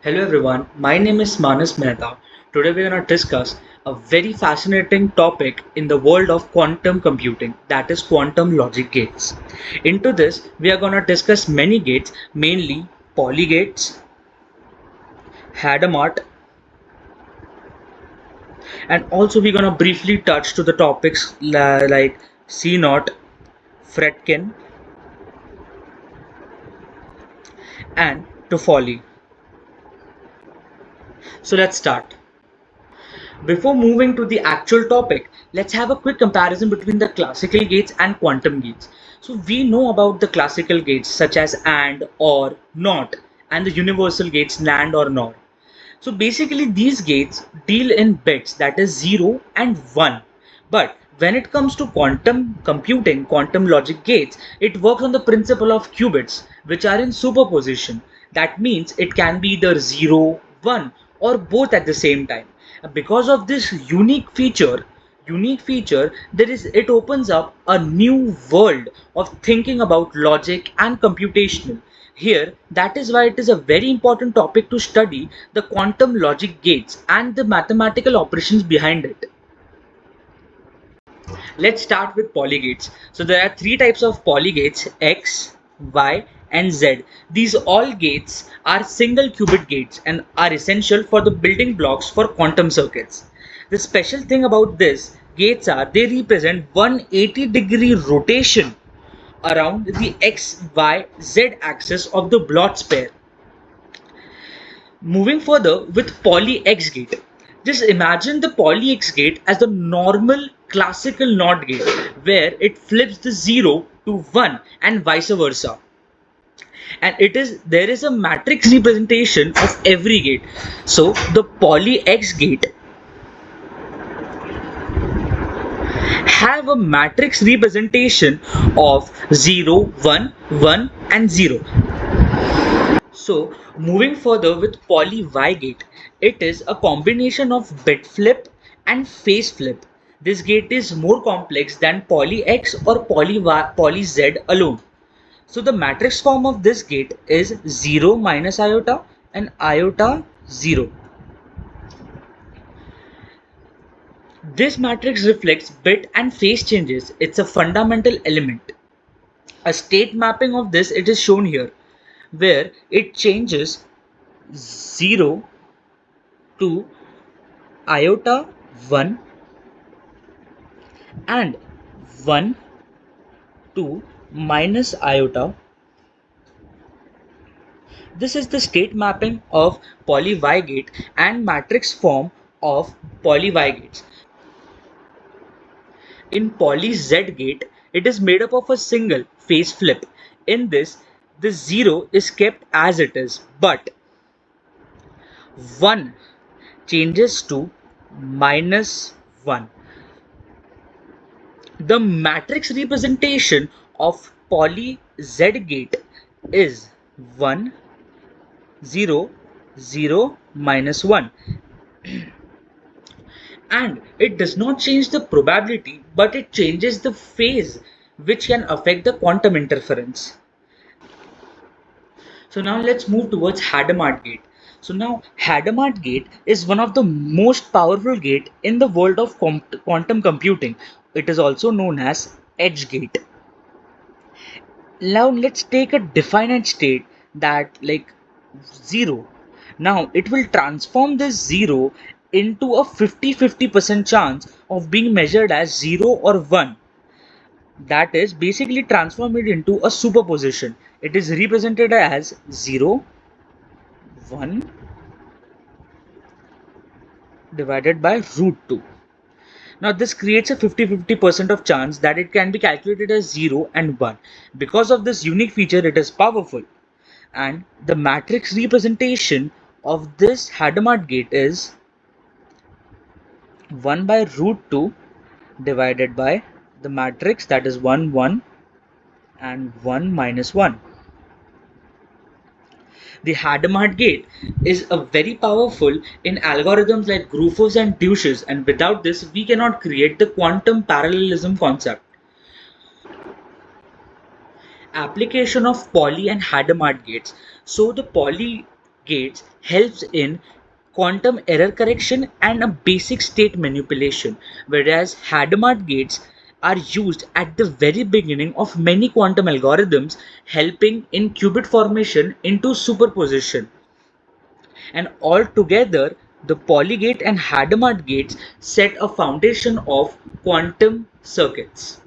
Hello everyone, my name is Mehta. Today we're going to discuss a very fascinating topic in the world of quantum computing, that is quantum logic gates. Into this, we are going to discuss many gates, mainly poly gates, Hadamard, and also we're going to briefly touch to the topics like C naught, Fredkin, and Toffoli. So let's start. Before moving to the actual topic, let's have a quick comparison between the classical gates and quantum gates. So we know about the classical gates such as AND, OR, NOT, and the universal gates NAND or NOR. So basically these gates deal in bits, that is 0 and 1. But when it comes to quantum computing, quantum logic gates, it works on the principle of qubits which are in superposition. That means it can be either 0, 1 or both at the same time. Because of this unique feature, it opens up a new world of thinking about logic and computational. Here, that is why it is a very important topic to study the quantum logic gates and the mathematical operations behind it. Let's start with polygates. So there are three types of polygates: X, Y, and Z. These all gates are single qubit gates and are essential for the building blocks for quantum circuits. The special thing about this gates are they represent 180-degree rotation around the X, Y, Z axis of the Bloch pair. Moving further with poly X gate. Just imagine the poly X gate as the normal classical NOT gate where it flips the 0 to 1 and vice versa. And there is a matrix representation of every gate. So the poly X gate have a matrix representation of 0, 1, 1 and 0. So moving further with poly Y gate, it is a combination of bit flip and phase flip. This gate is more complex than poly X or poly Y, poly Z alone. So the matrix form of this gate is 0 minus iota and iota 0. This matrix reflects bit and phase changes. It's a fundamental element. A state mapping of this it is shown here, where it changes 0 to iota 1 and 1 to minus iota. This is the state mapping of poly Y gate and matrix form of poly Y gates. In poly Z gate, it is made up of a single phase flip. In this, the 0 is kept as it is, but 1 changes to minus 1. The matrix representation of poly Z gate is 1, 0, 0, minus 1. And it does not change the probability, but it changes the phase, which can affect the quantum interference. So now let's move towards Hadamard gate. So now Hadamard gate is one of the most powerful gate in the world of quantum computing. It is also known as edge gate. Now let's take a definite state that like 0. Now it will transform this 0 into a 50-50% chance of being measured as 0 or 1. That is basically transform it into a superposition. It is represented as 0, 1 divided by root 2. Now this creates a 50-50% of chance that it can be calculated as 0 and 1. Because of this unique feature, it is powerful. And the matrix representation of this Hadamard gate is 1 by root 2 divided by the matrix, that is 1, 1 and 1 minus 1. The Hadamard gate is a very powerful in algorithms like Gruffu's and Deutsch's, and without this we cannot create the quantum parallelism concept. Application of poly and Hadamard gates. So the poly gates helps in quantum error correction and a basic state manipulation, whereas Hadamard gates are used at the very beginning of many quantum algorithms, helping in qubit formation into superposition. And altogether, the Polygate and Hadamard gates set a foundation of quantum circuits.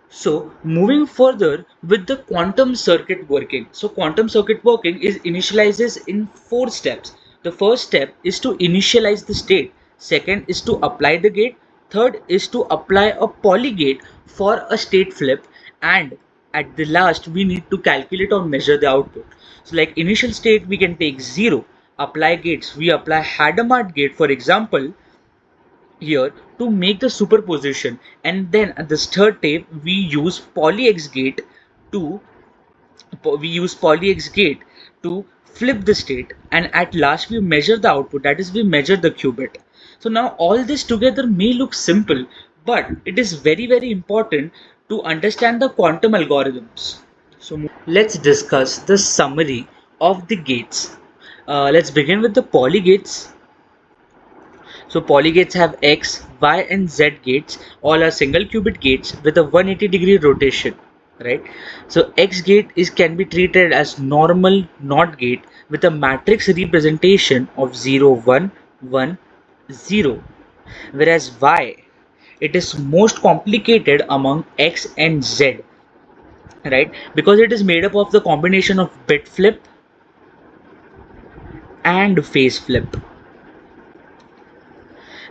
So moving further with the quantum circuit working. So quantum circuit working is initializes in 4 steps. The first step is to initialize the state. Second is to apply the gate. Third is to apply a polygate for a state flip. And at the last, we need to calculate or measure the output. So like initial state, we can take 0. Apply gates. We apply Hadamard gate, for example, here to make the superposition, and then at this third step to we use polyx gate to flip the state, and at last we measure the output, that is we measure the qubit. So now all this together may look simple, but it is very important to understand the quantum algorithms. So let's discuss the summary of the gates. Let's begin with the polygates. So polygates have X, Y and Z gates, all are single qubit gates with a 180-degree rotation, right? So X gate can be treated as normal NOT gate with a matrix representation of 0 1 1 0, whereas Y, it is most complicated among X and Z, right? Because it is made up of the combination of bit flip and phase flip,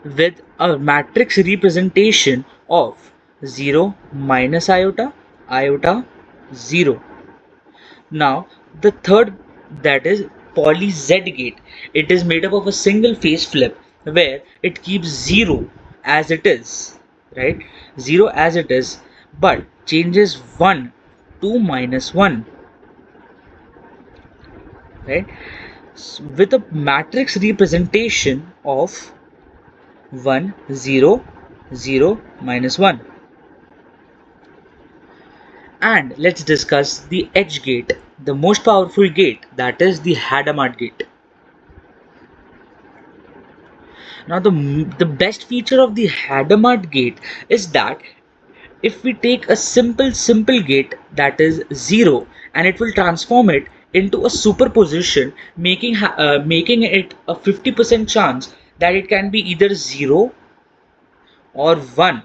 with a matrix representation of 0 minus iota, iota, 0. Now the third, that is poly Z gate, it is made up of a single phase flip where it keeps 0 as it is, right? 0 as it is, but changes 1 to minus 1, right? With a matrix representation of 1 0 0 minus 1. And let's discuss the edge gate, the most powerful gate, that is the Hadamard gate. Now the best feature of the Hadamard gate is that if we take a simple gate, that is 0, and it will transform it into a superposition, making it a 50% chance that it can be either 0 or 1,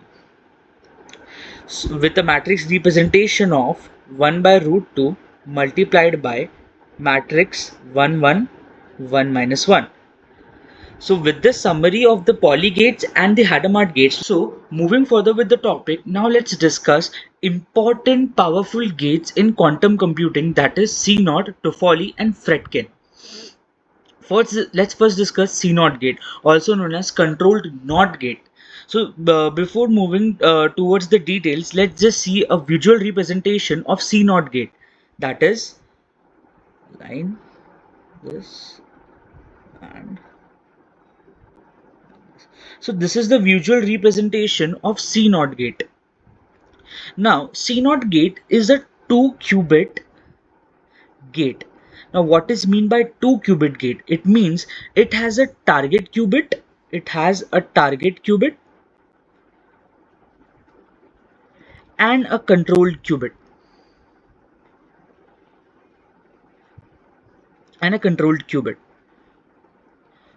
with a matrix representation of 1 by root 2 multiplied by matrix 1 1 1 minus 1. So with this summary of the polygates and the Hadamard gates, so moving further with the topic, now let's discuss important powerful gates in quantum computing, that is CNOT, Toffoli and Fredkin. Let's first discuss CNOT gate, also known as controlled NOT gate. So before moving towards the details, let's just see a visual representation of CNOT gate. That is line this and so this is the visual representation of CNOT gate. Now CNOT gate is a 2-qubit gate. Now what is mean by 2-qubit gate? It means it has a target qubit, and a controlled qubit.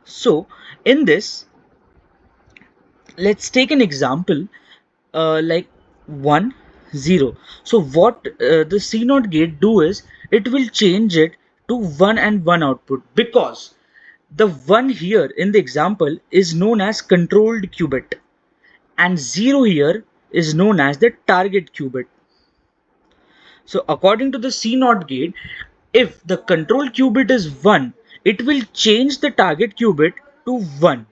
So in this, let's take an example like 1 0. So what the CNOT gate do is it will change it to 1 and 1 output, because the 1 here in the example is known as controlled qubit and 0 here is known as the target qubit. So according to the CNOT gate, if the control qubit is 1, it will change the target qubit to 1.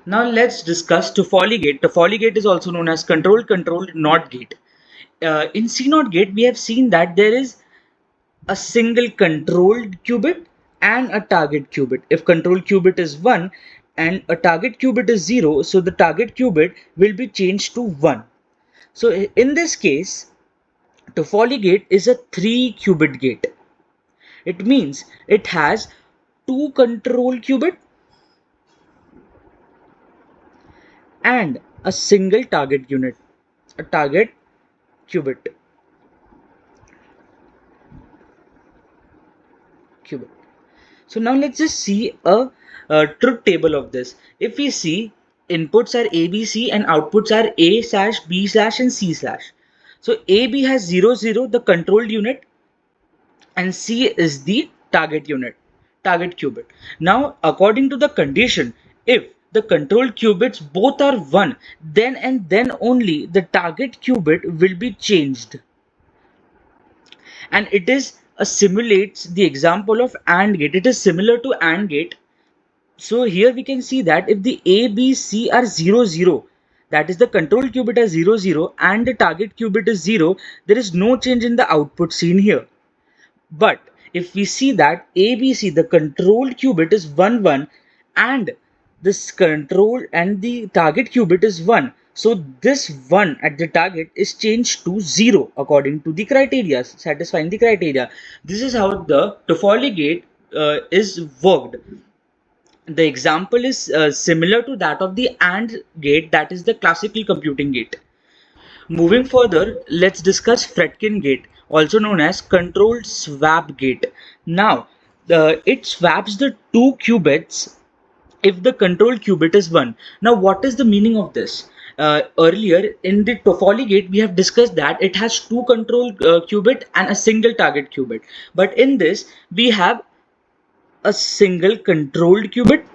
Now let's discuss Toffoli gate. Toffoli gate is also known as controlled NOT gate. In CNOT gate, we have seen that there is a single controlled qubit and a target qubit. If control qubit is 1 and a target qubit is 0, so the target qubit will be changed to 1. So in this case, Toffoli gate is a 3-qubit gate. It means it has 2 control qubit and a single target unit, a target qubit. So now let's just see a truth table of this. If we see, inputs are A, B, C and outputs are A slash B slash and C slash. So AB has 0, 0, the controlled unit, and C is the target unit, target qubit. Now, according to the condition, if the control qubits both are 1, then and then only the target qubit will be changed. And it is simulates the example of AND gate. It is similar to AND gate. So here we can see that if the A, B, C are 0, 0, that is the control qubit is 0, 0 and the target qubit is 0, there is no change in the output seen here. But if we see that ABC, the control qubit is 1, 1 and this control and the target qubit is 1. So this 1 at the target is changed to 0 according to the criteria, satisfying the criteria. This is how the Toffoli gate is worked. The example is similar to that of the AND gate, that is the classical computing gate. Moving further, let's discuss Fredkin gate, also known as controlled swap gate. Now, it swaps the 2 qubits if the control qubit is 1. Now, what is the meaning of this? Earlier in the Toffoli gate, we have discussed that it has 2 control qubit and a single target qubit. But in this, we have a single controlled qubit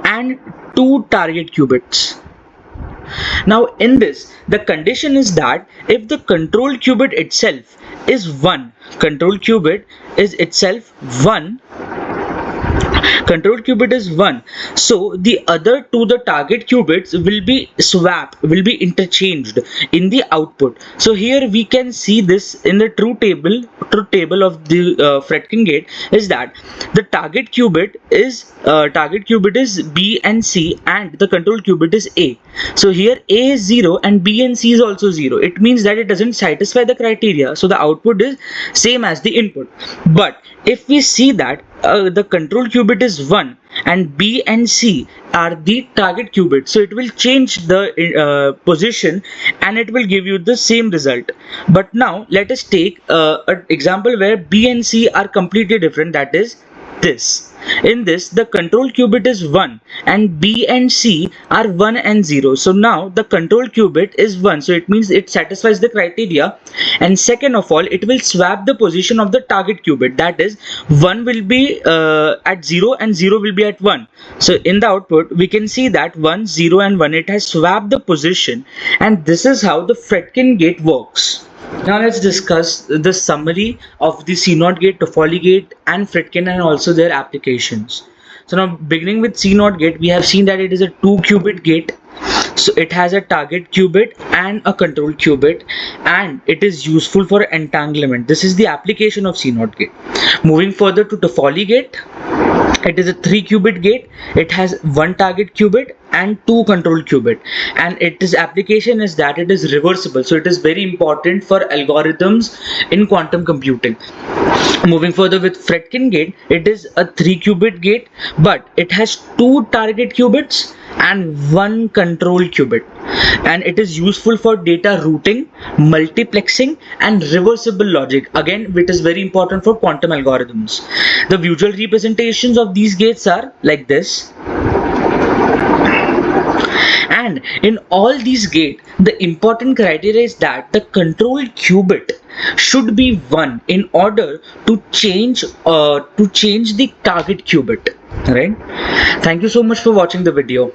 and 2 target qubits. Now in this, the condition is that if the control qubit itself is 1, control qubit is itself 1, control qubit is 1, so the other to the target qubits will be swapped, will be interchanged in the output. So here we can see this in the truth table of the Fredkin gate is that the target qubit is B and C and the control qubit is A. So here A is 0 and B and C is also 0. It means that it doesn't satisfy the criteria, so the output is same as the input. But if we see that the control qubit is 1 and B and C are the target qubit, so it will change the position and it will give you the same result. But now let us take an example where B and C are completely different, that is this. In this, the control qubit is 1 and B and C are 1 and 0. So now the control qubit is 1, so it means it satisfies the criteria. And second of all, it will swap the position of the target qubit, that is 1 will be at 0 and 0 will be at 1. So in the output we can see that 1, 0 and 1, it has swapped the position, and this is how the Fredkin gate works. Now let's discuss the summary of the CNOT gate, Toffoli gate and Fredkin and also their applications. So now beginning with CNOT gate, we have seen that it is a 2-qubit gate. So it has a target qubit and a control qubit, and it is useful for entanglement. This is the application of CNOT gate. Moving further to Toffoli gate, it is a 3-qubit gate. It has 1 target qubit and 2 control qubit, and its application is that it is reversible, so it is very important for algorithms in quantum computing. Moving further with Fredkin gate, it is a 3-qubit gate, but it has 2 target qubits and 1 control qubit, and it is useful for data routing, multiplexing and reversible logic, again which is very important for quantum algorithms. The visual representations of these gates are like this. And in all these gates, the important criteria is that the control qubit should be 1 in order to change the target qubit. Right? Thank you so much for watching the video.